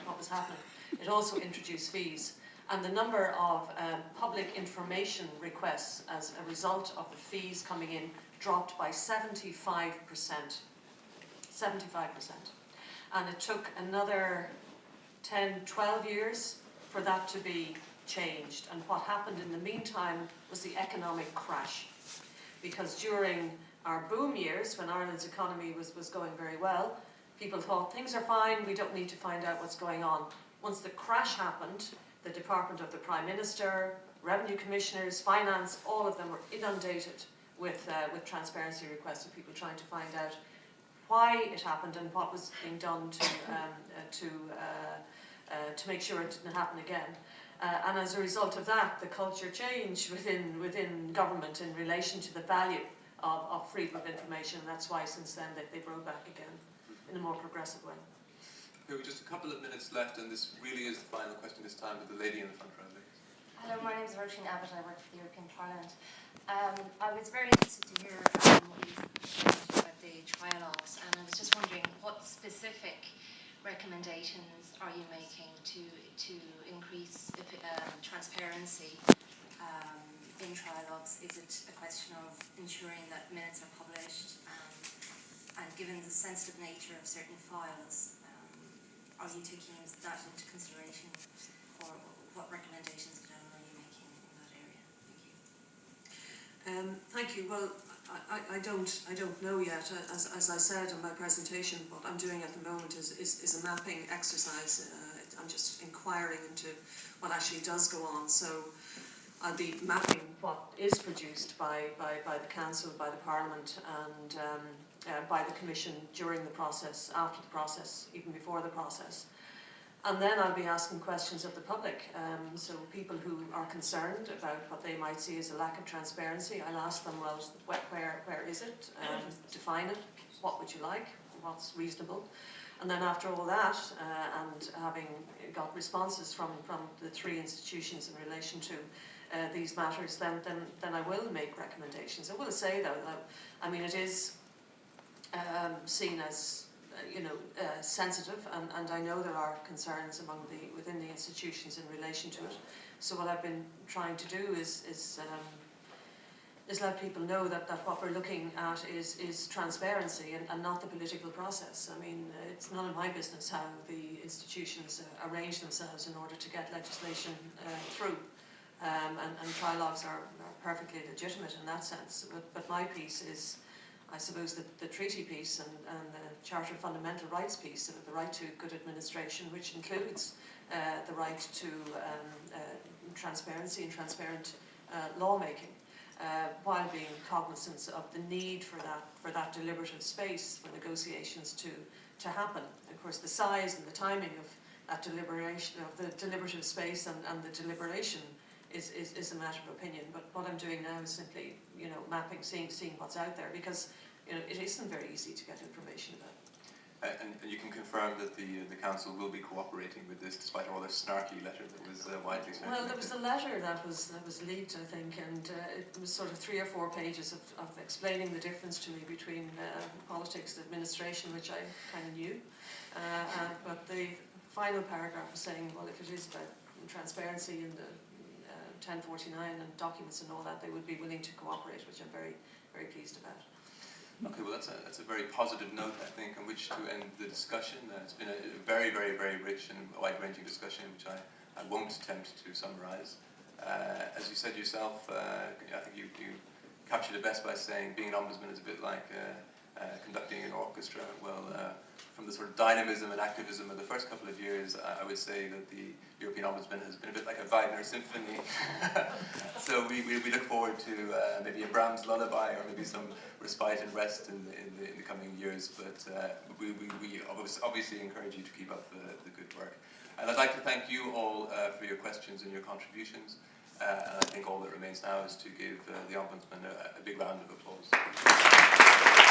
what was happening. It also introduced fees, and the number of public information requests as a result of the fees coming in dropped by 75%. 75%. And it took another 10, 12 years for that to be changed. And what happened in the meantime was the economic crash. Because during our boom years, when Ireland's economy was going very well, people thought things are fine, we don't need to find out what's going on. Once the crash happened, the Department of the Prime Minister, Revenue Commissioners, Finance, all of them were inundated with transparency requests of people trying to find out why it happened and what was being done to make sure it didn't happen again. And as a result of that, the culture changed within government in relation to the value of freedom of information. And that's why since then they've rolled back again in a more progressive way. Okay, we've just a couple of minutes left, and this really is the final question this time with the lady in the front row. Hello, my name is Roisin Abbott. I work for the European Parliament. I was very interested to hear what you said about the trialogues, and I was just wondering what specific recommendations are you making to increase transparency in trialogues? Is it a question of ensuring that minutes are published, and given the sensitive nature of certain files, are you taking that into consideration, or what recommendations are you making in that area? Thank you. Well, I don't know yet. As I said in my presentation, what I'm doing at the moment is a mapping exercise. I'm just inquiring into what actually does go on. So I'll be mapping what is produced by the Council, by the Parliament, and by the Commission during the process, after the process, even before the process. And then I'll be asking questions of the public, so people who are concerned about what they might see as a lack of transparency. I'll ask them, well, where is it? Define it. What would you like? What's reasonable? And then after all that, and having got responses from the three institutions in relation to these matters, then I will make recommendations. I will say, though, that, I mean, it is seen as sensitive, and I know there are concerns within the institutions in relation to it. So what I've been trying to do is let people know that what we're looking at is transparency and not the political process. I mean, it's none of my business how the institutions arrange themselves in order to get legislation through. And trilogues are perfectly legitimate in that sense. But my piece is, I suppose, the treaty piece and the Charter of Fundamental Rights piece, the right to good administration, which includes the right to transparency and transparent lawmaking, while being cognizant of the need for that deliberative space for negotiations to happen. Of course, the size and the timing of that deliberation, of the deliberative space and the deliberation is a matter of opinion. But what I'm doing now is simply, mapping, seeing what's out there, because it isn't very easy to get information about. And you can confirm that the council will be cooperating with this, despite all the snarky letter that was widely circulated. Well, there was a letter that was leaked, I think, and it was sort of 3 or 4 pages of explaining the difference to me between politics and administration, which I kind of knew. But the final paragraph was saying, well, if it is about transparency and the 1049 and documents and all that, they would be willing to cooperate, which I'm very, very pleased about. Okay, well that's a very positive note, I think, on which to end the discussion. It's been a very, very, very rich and wide-ranging discussion, which I won't attempt to summarise. As you said yourself, I think you captured it best by saying being an ombudsman is a bit like conducting an orchestra. Well, from the sort of dynamism and activism of the first couple of years, I would say that the European Ombudsman has been a bit like a Wagner symphony. So we look forward to maybe a Brahms lullaby, or maybe some respite and rest in the coming years. But we obviously encourage you to keep up the good work. And I'd like to thank you all for your questions and your contributions. and I think all that remains now is to give the Ombudsman a big round of applause.